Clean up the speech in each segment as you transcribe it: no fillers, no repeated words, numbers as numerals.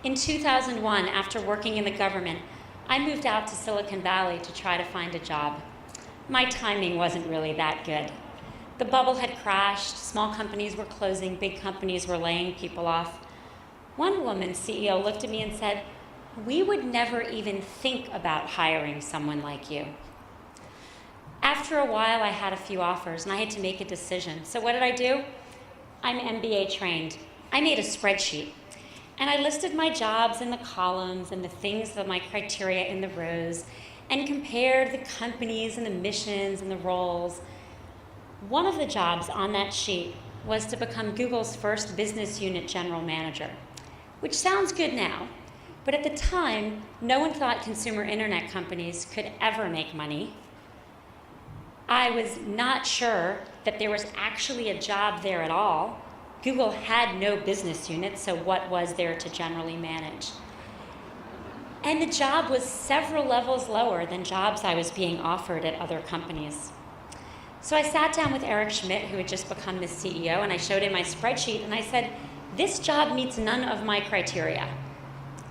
In 2001, after working in the government, I moved out to Silicon Valley to try to find a job. My timing wasn't really that good. The bubble had crashed, small companies were closing, big companies were laying people off. One woman CEO looked at me and said, "We would never even think about hiring someone like you." After a while, I had a few offers and I had to make a decision. So what did I do? I'm MBA trained. I made a spreadsheet and I listed my jobs in the columns and the things of my criteria in the rows and compared the companies and the missions and the roles. One of the jobs on that sheet was to become Google's first business unit general manager, which sounds good now, but at the time, no one thought consumer internet companies could ever make money. I was not sure that there was actually a job there at all. Google had no business unit, so what was there to generally manage? And the job was several levels lower than jobs I was being offered at other companies. So I sat down with Eric Schmidt, who had just become the CEO, and I showed him my spreadsheet, and I said, "This job meets none of my criteria."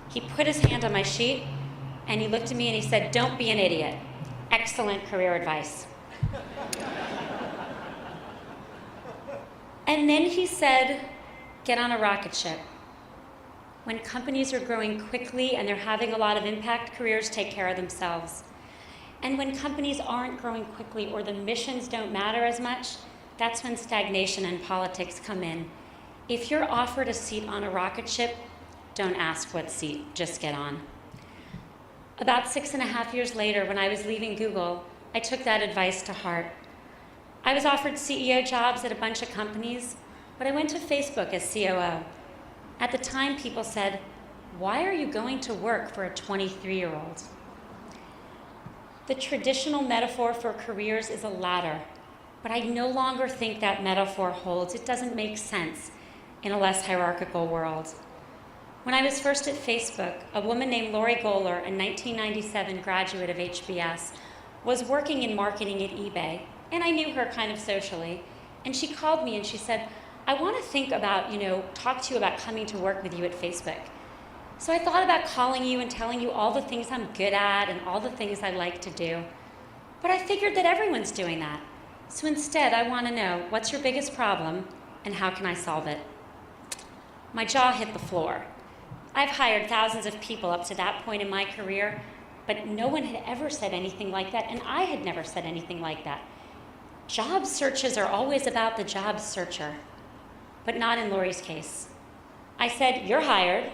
He put his hand on my sheet, and he looked at me and he said, "Don't be an idiot. Excellent career advice." And then he said, "Get on a rocket ship. When companies are growing quickly and they're having a lot of impact, careers take care of themselves. And when companies aren't growing quickly or the missions don't matter as much, that's when stagnation and politics come in. If you're offered a seat on a rocket ship, don't ask what seat, just get on." About 6.5 years later, when I was leaving Google, I took that advice to heart. I was offered CEO jobs at a bunch of companies, but I went to Facebook as COO. At the time, people said, "Why are you going to work for a 23-year-old? The traditional metaphor for careers is a ladder, but I no longer think that metaphor holds. It doesn't make sense in a less hierarchical world. When I was first at Facebook, a woman named Lori Golar, a 1997 graduate of HBS, was working in marketing at eBay, and I knew her kind of socially, and she called me and she said, "I want to think about, talk to you about coming to work with you at Facebook." So I thought about calling you and telling you all the things I'm good at and all the things I like to do, but I figured that everyone's doing that. So instead, I want to know, what's your biggest problem and how can I solve it? My jaw hit the floor. I've hired thousands of people up to that point in my career, but no one had ever said anything like that, and I had never said anything like that. Job searches are always about the job searcher, but not in Lori's case. I said, "You're hired.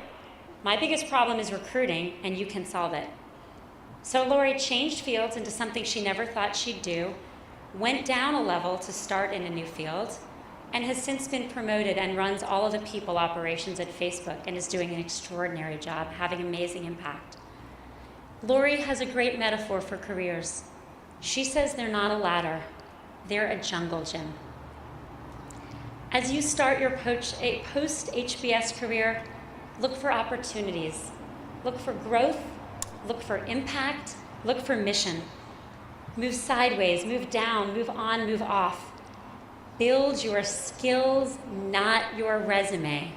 My biggest problem is recruiting, and you can solve it." So Lori changed fields into something she never thought she'd do, went down a level to start in a new field, and has since been promoted and runs all of the people operations at Facebook and is doing an extraordinary job, having amazing impact. Lori has a great metaphor for careers. She says they're not a ladder, they're a jungle gym. As you start your post-HBS career, look for opportunities. Look for growth, look for impact, look for mission. Move sideways, move down, move on, move off. Build your skills, not your resume.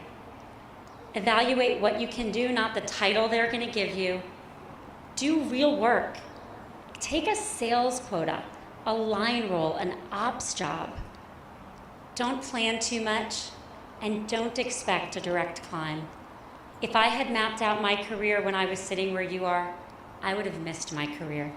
Evaluate what you can do, not the title they're going to give you. Do real work. Take a sales quota, a line role, an ops job. Don't plan too much, and don't expect a direct climb. If I had mapped out my career when I was sitting where you are, I would have missed my career.